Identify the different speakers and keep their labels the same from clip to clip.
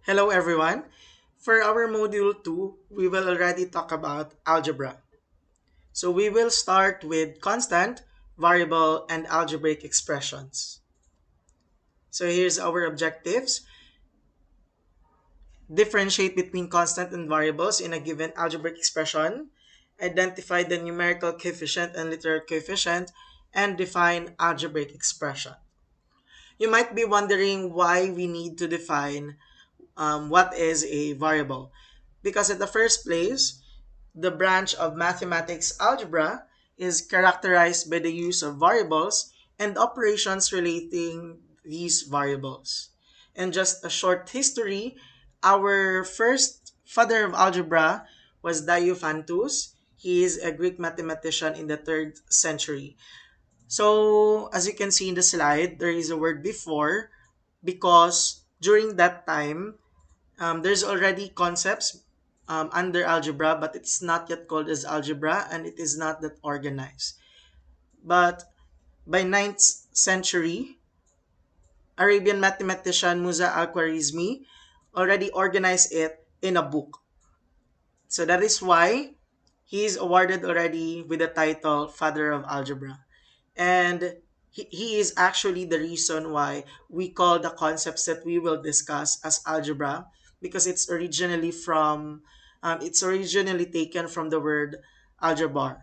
Speaker 1: Hello everyone. For our module 2, we will already talk about algebra. So we will start with constant, variable, and algebraic expressions. So here's our objectives. Differentiate between constant and variables in a given algebraic expression. Identify the numerical coefficient and literal coefficient, and define algebraic expression. You might be wondering why we need to define what is a variable. Because in the first place, the branch of mathematics algebra is characterized by the use of variables and operations relating these variables. And just a short history, our first father of algebra was Diophantus. He is a Greek mathematician in the 3rd century. So, as you can see in the slide, there is a word before because during that time, there's already concepts under algebra, but it's not yet called as algebra and it is not that organized. But by 9th century, Arabian mathematician Musa al-Khwarizmi already organized it in a book. So that is why he is awarded already with the title Father of Algebra. And he is actually the reason why we call the concepts that we will discuss as algebra because it's originally taken from the word algebra.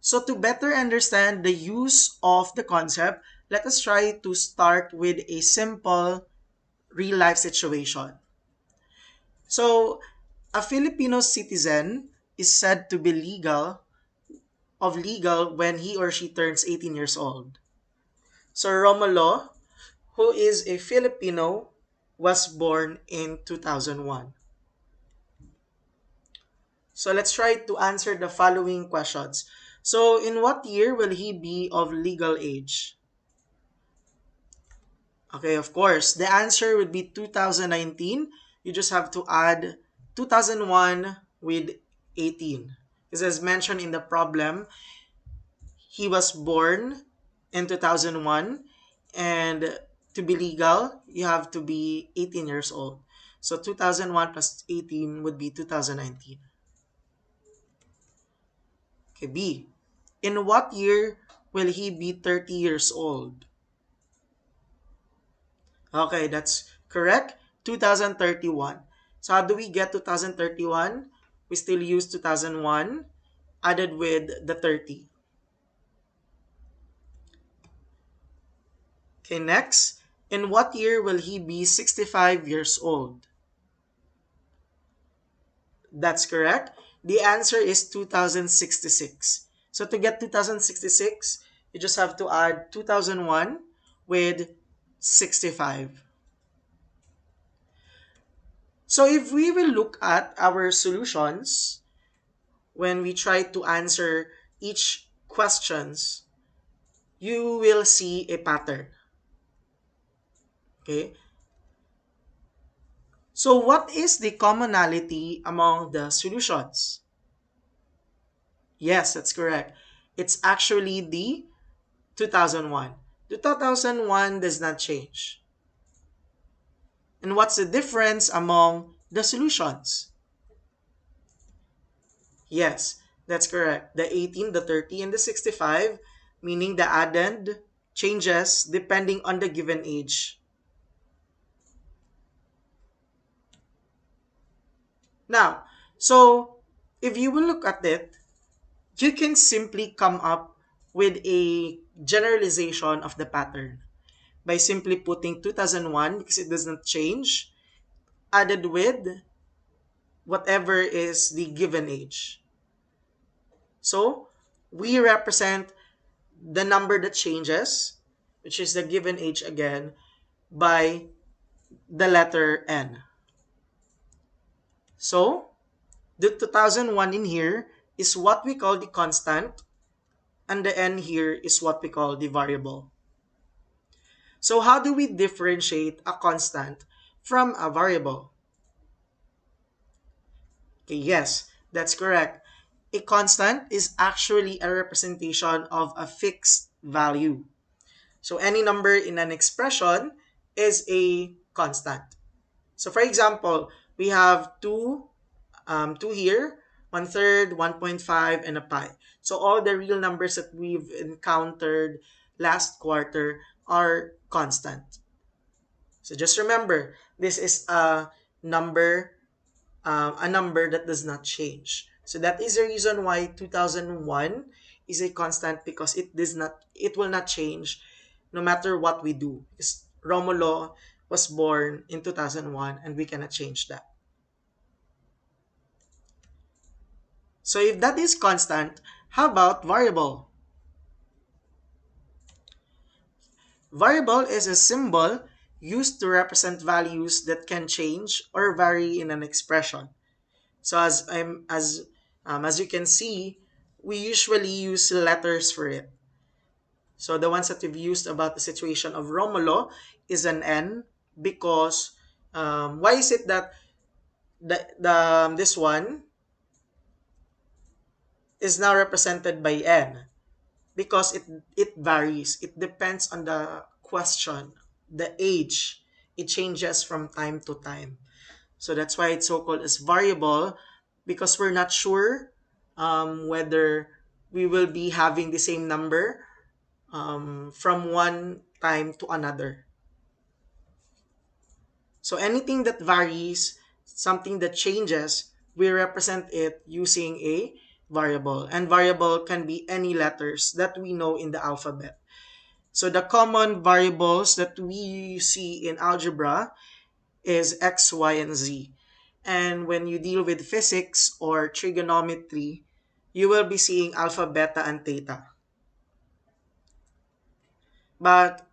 Speaker 1: So to better understand the use of the concept, let us try to start with a simple real life situation. So a Filipino citizen is said to be legal when he or she turns 18 years old. So Romulo, who is a Filipino, was born in 2001. So let's try to answer the following questions. So in what year will he be of legal age? Okay, of course, the answer would be 2019. You just have to add 2001 with 18. Because as mentioned in the problem, he was born in 2001 and to be legal, you have to be 18 years old. So 2001 plus 18 would be 2019. Okay, B. In what year will he be 30 years old? Okay, that's correct. 2031. So how do we get 2031? We still use 2001 added with the 30. Okay, next. In what year will he be 65 years old? That's correct. The answer is 2066. So to get 2066, you just have to add 2001 with 65. So if we will look at our solutions when we try to answer each questions, you will see a pattern. Okay? So what is the commonality among the solutions? Yes, that's correct. It's actually the 2001. 2001 does not change. And what's the difference among the solutions? Yes, that's correct. The 18, the 30, and the 65, meaning the addend changes depending on the given age. Now, so if you will look at it, you can simply come up with a generalization of the pattern by simply putting 2001 because it does not change added with whatever is the given age. So we represent the number that changes, which is the given age again, by the letter n. So the 2001 in here is what we call the constant, and the n here is what we call the variable. So how do we differentiate a constant from a variable? Okay, yes, that's correct. A constant is actually a representation of a fixed value. So any number in an expression is a constant. So for example, we have 2 here, 1/3, 1.5, and a pi. So all the real numbers that we've encountered last quarter are constant. So just remember, this is a number that does not change. So that is the reason why 2001 is a constant, because it will not change no matter what we do. Because Romulo was born in 2001 and we cannot change that. So if that is constant, how about variable? Variable is a symbol used to represent values that can change or vary in an expression. So as you can see, we usually use letters for it. So the ones that we've used about the situation of Romulo is an N, because why is it that this one is now represented by N? Because it varies. It depends on the question, the age. It changes from time to time. So that's why it's so called as variable, because we're not sure whether we will be having the same number from one time to another. So anything that varies, something that changes, we represent it using a variable. And variable can be any letters that we know in the alphabet. So the common variables that we see in algebra is x, y, and z. And when you deal with physics or trigonometry, you will be seeing alpha, beta, and theta. But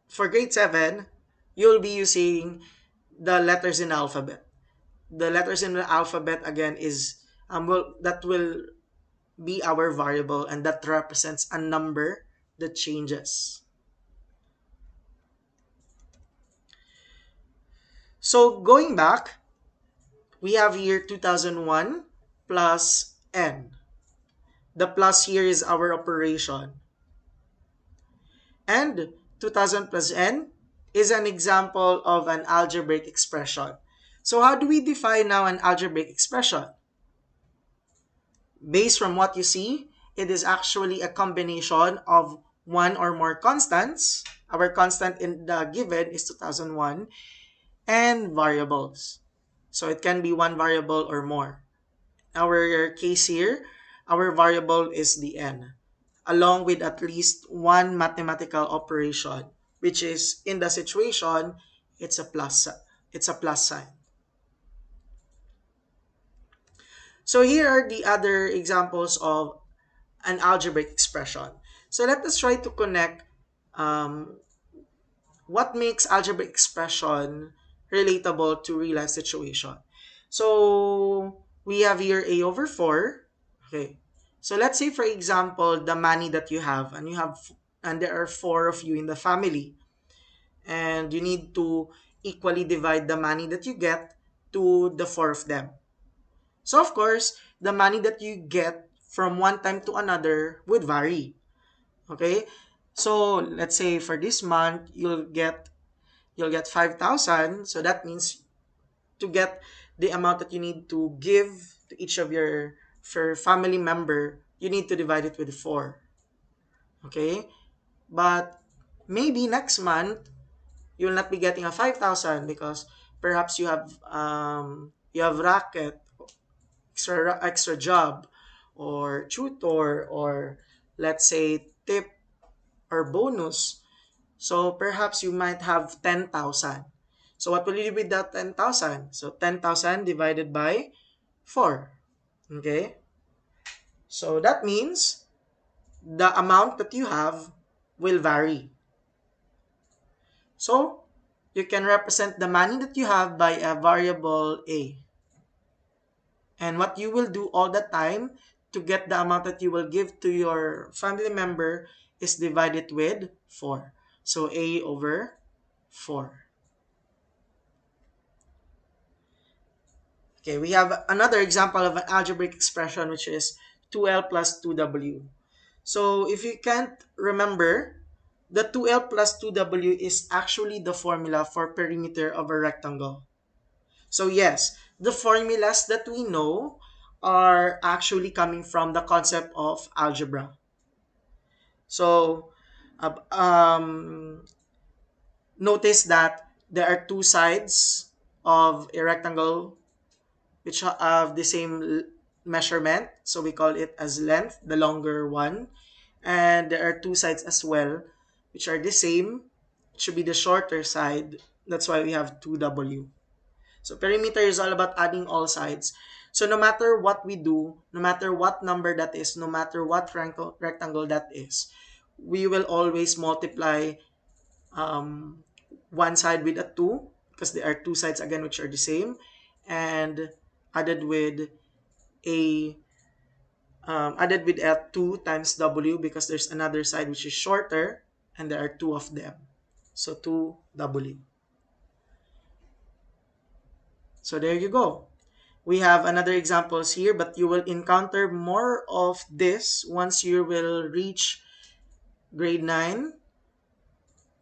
Speaker 1: for grade 7, you'll be using the letters in the alphabet. The letters in the alphabet again is that will be our variable, and that represents a number that changes. So going back, we have here 2001 plus n. The plus here is our operation. And 2000 plus n is an example of an algebraic expression. So how do we define now an algebraic expression? Based from what you see, it is actually a combination of one or more constants. Our constant in the given is 2001, and variables. So it can be one variable or more. Our case here, our variable is the n, along with at least one mathematical operation, which is in the situation, it's a plus sign. So here are the other examples of an algebraic expression. So let us try to connect um, what makes algebraic expression relatable to real life situation. So we have here a over 4. Okay. So let's say for example the money that you have, and there are 4 of you in the family, and you need to equally divide the money that you get to the 4 of them. So of course, the money that you get from one time to another would vary. Okay? So let's say for this month you'll get 5,000. So that means to get the amount that you need to give to each of your for family member, you need to divide it with 4. Okay? But maybe next month you will not be getting a 5,000, because perhaps you have racket, extra job, or tutor, or let's say tip or bonus. So perhaps you might have 10,000. So what will you do with that 10,000? So 10,000 divided by 4. Okay? So that means the amount that you have will vary. So you can represent the money that you have by a variable a. And what you will do all the time to get the amount that you will give to your family member is divide it with 4. So a over 4. Okay, we have another example of an algebraic expression, which is 2L plus 2W. So if you can't remember The 2L plus 2W is actually the formula for perimeter of a rectangle. So yes, the formulas that we know are actually coming from the concept of algebra. So uh, um, notice that there are two sides of a rectangle which have the same measurement. So we call it as length, the longer one. And there are two sides as well, which are the same. It should be the shorter side. That's why we have 2W. So perimeter is all about adding all sides. So no matter what we do, no matter what number that is, no matter what rectangle that is, we will always multiply um, one side with a 2 because there are two sides again which are the same, and added with a added with a 2 times W because there's another side which is shorter and there are two of them. So 2W. So there you go. We have another examples here, but you will encounter more of this once you will reach grade 9.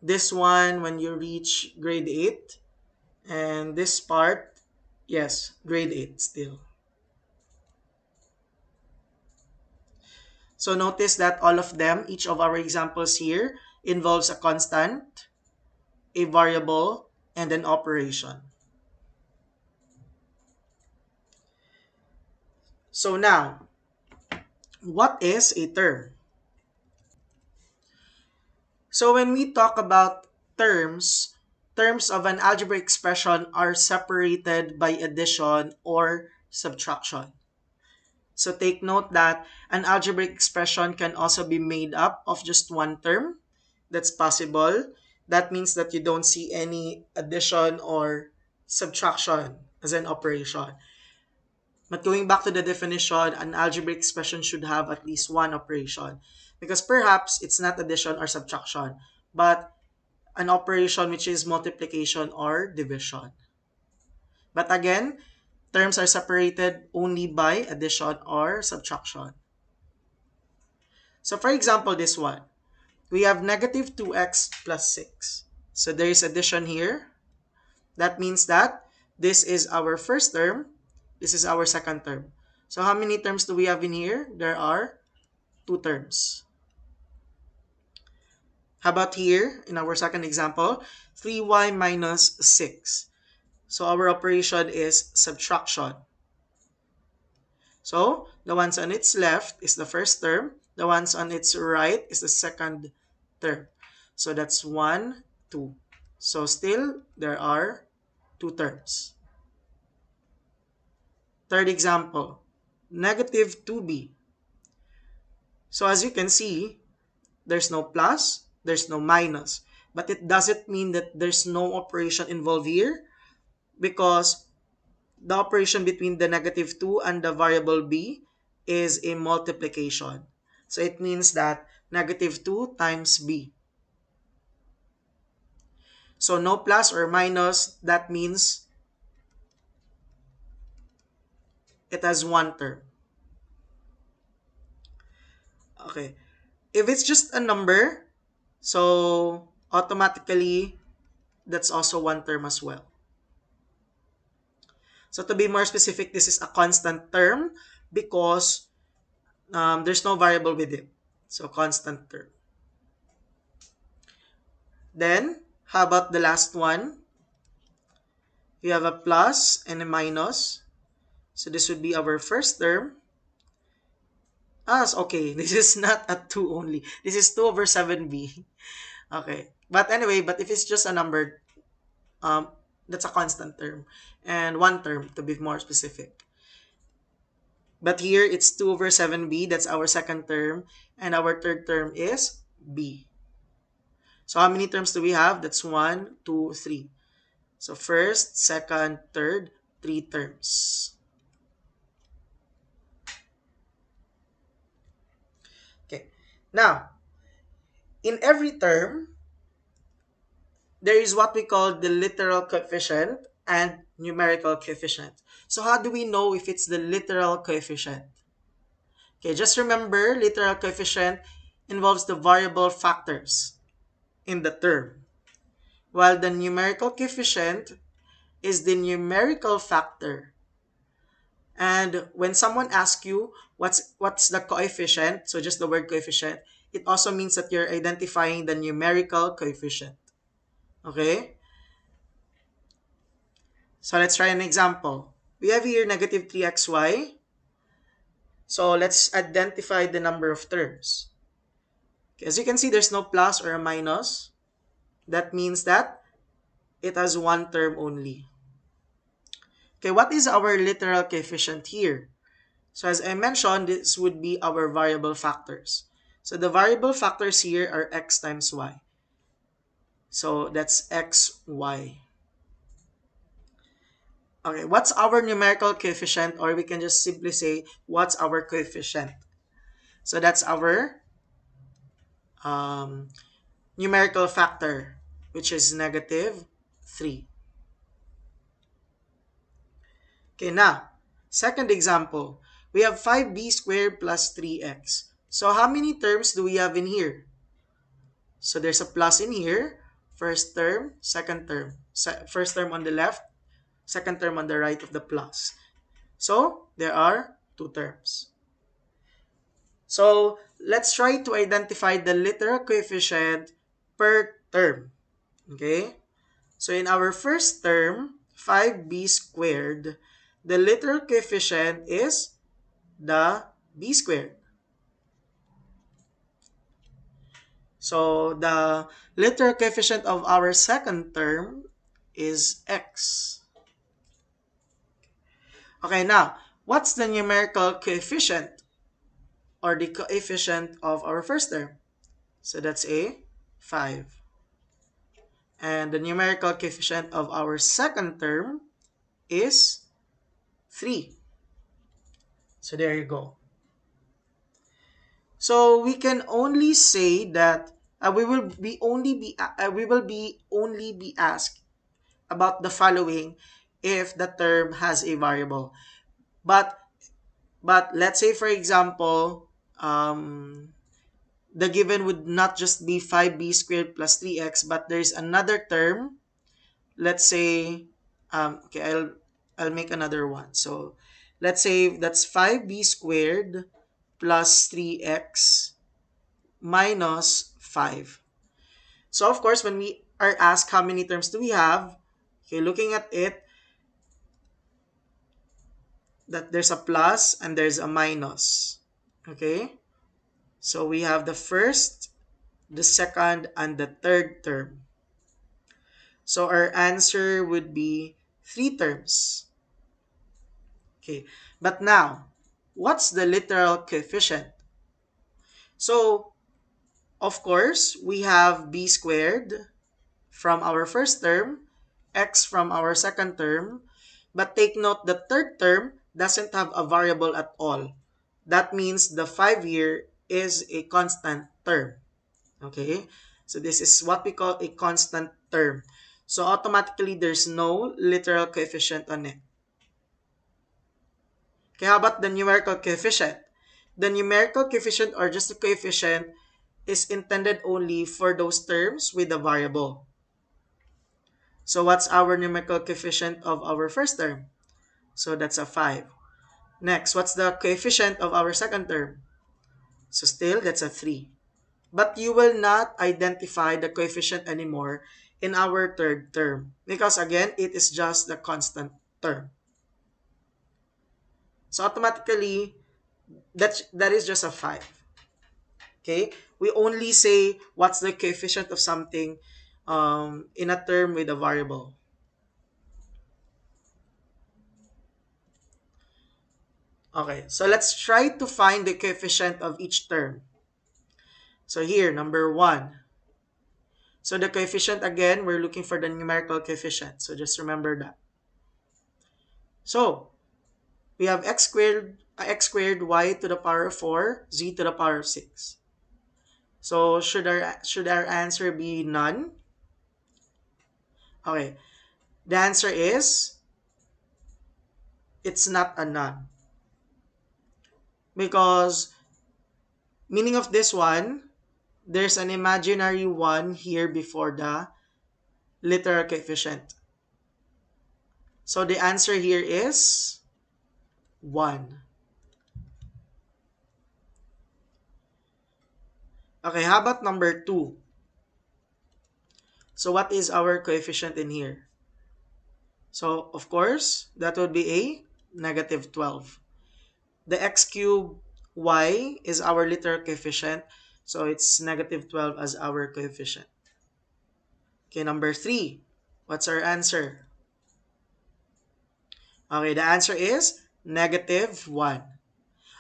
Speaker 1: This one when you reach grade 8. And this part, yes, grade 8 still. So notice that all of them, each of our examples here, involves a constant, a variable, and an operation. So now, what is a term? So when we talk about terms, terms of an algebraic expression are separated by addition or subtraction. So take note that an algebraic expression can also be made up of just one term. That's possible. That means that you don't see any addition or subtraction as an operation. But going back to the definition, an algebraic expression should have at least one operation. Because perhaps it's not addition or subtraction, but an operation which is multiplication or division. But again, terms are separated only by addition or subtraction. So for example, this one, we have negative 2x plus 6. So there is addition here. That means that this is our first term, this is our second term. So how many terms do we have in here? There are two terms. How about here, in our second example, 3y minus 6. So our operation is subtraction. So the ones on its left is the first term. The ones on its right is the second term. So that's 1, 2. So still, there are two terms. Third example, negative 2b. So as you can see, there's no plus, there's no minus. But it doesn't mean that there's no operation involved here because the operation between the negative 2 and the variable b is a multiplication. So it means that negative 2 times b. So no plus or minus, that means it has one term. Okay. If it's just a number, so automatically that's also one term as well. So to be more specific, this is a constant term because there's no variable with it. So constant term. Then, how about the last one? We have a plus and a minus. So this would be our first term. Okay. This is not a 2 only. This is 2 over 7b. Okay. But anyway, but if it's just a number, um, that's a constant term. And one term, to be more specific. But here, it's 2 over 7b. That's our second term. And our third term is b. So how many terms do we have? That's 1, 2, 3. So first, second, third, 3 terms. Okay. Now, in every term, there is what we call the literal coefficient and numerical coefficient. So how do we know if it's the literal coefficient? Okay, just remember, literal coefficient involves the variable factors. in the term, while the numerical coefficient is the numerical factor. And when someone asks you what's the coefficient, so just the word coefficient, it also means that you're identifying the numerical coefficient. Okay? So let's try an example. We have here negative 3xy. So let's identify the number of terms. Okay, as you can see, there's no plus or a minus. That means that it has one term only. Okay, what is our literal coefficient here? So as I mentioned, this would be our variable factors. So the variable factors here are x times y. So that's x, y. Okay, what's our numerical coefficient? Or we can just simply say, what's our coefficient? So that's our um, numerical factor, which is negative 3. Okay, now, second example. We have 5b squared plus 3x. So how many terms do we have in here? So there's a plus in here. First term, second term. First term on the left, second term on the right of the plus. So there are two terms. So let's try to identify the literal coefficient per term. Okay? So in our first term, 5b squared, the literal coefficient is the b squared. So the literal coefficient of our second term is x. Okay, now, what's the numerical coefficient or the coefficient of our first term? So that's a 5. And the numerical coefficient of our second term is 3. So there you go. So we can only say that we will be only be asked about the following if the term has a variable. But let's say for example, the given would not just be 5b squared plus 3x, but there's another term. Let's say, okay, I'll make another one. So let's say that's 5b squared plus 3x minus 5. So of course, when we are asked how many terms do we have, okay, looking at it, that there's a plus and there's a minus. Okay? So we have the first, the second, and the third term. So our answer would be 3 terms. Okay. But now, what's the literal coefficient? So, of course, we have b squared from our first term, x from our second term, but take note the third term doesn't have a variable at all. That means the 5 here is a constant term. Okay? So this is what we call a constant term. So automatically there's no literal coefficient on it. Okay, how about the numerical coefficient? The numerical coefficient or just the coefficient is intended only for those terms with a variable. So what's our numerical coefficient of our first term? So that's a 5. Next, what's the coefficient of our second term? So still, that's a 3. But you will not identify the coefficient anymore in our third term because again, it is just the constant term. So automatically, that is just a 5. Okay? We only say what's the coefficient of something in a term with a variable. Okay, so let's try to find the coefficient of each term. So here, number 1. So the coefficient, again, we're looking for the numerical coefficient. So just remember that. So, we have x squared y to the power of 4, z to the power of 6. So should our answer be none? Okay. The answer is it's not a none. Because meaning of this one, there's an imaginary 1 here before the literal coefficient. So the answer here is 1. Okay, how about number 2? So what is our coefficient in here? So of course, that would be a negative 12. The x cubed y is our literal coefficient. So it's negative 12 as our coefficient. Okay, number 3. What's our answer? Okay, the answer is negative 1.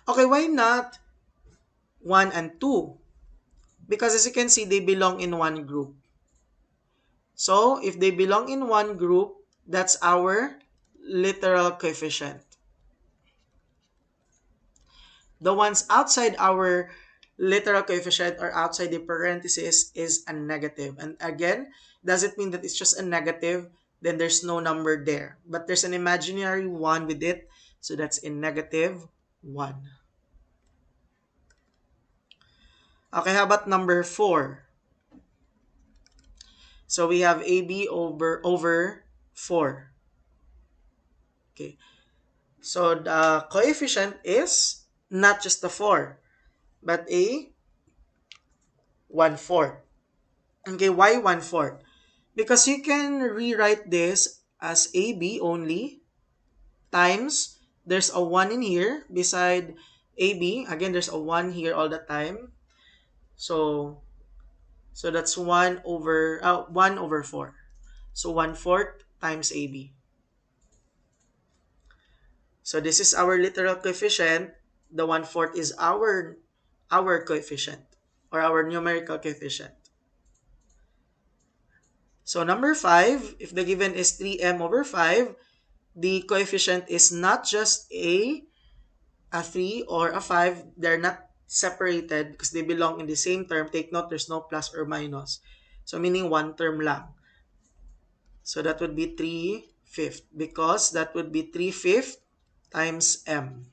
Speaker 1: Okay, why not 1 and 2? Because as you can see, they belong in one group. So if they belong in one group, that's our literal coefficient. The ones outside our literal coefficient or outside the parenthesis is a negative. And again, does it mean that it's just a negative? Then there's no number there. But there's an imaginary 1 with it. So that's a negative 1. Okay, how about number 4? So we have AB over 4. Okay. So the coefficient is not just a 4, but a 1/4. Okay, why 1/4? Because you can rewrite this as AB only times there's a 1 in here beside AB. Again, there's a 1 here all the time. So that's 1 over 4. So 1/4 times AB. So this is our literal coefficient. The 1/4 is our coefficient or our numerical coefficient. So number 5, if the given is 3m over 5, the coefficient is not just a 3 or a 5. They're not separated because they belong in the same term. Take note, there's no plus or minus. So meaning one term lang. So that would be 3/5 because that would be 3/5 times m.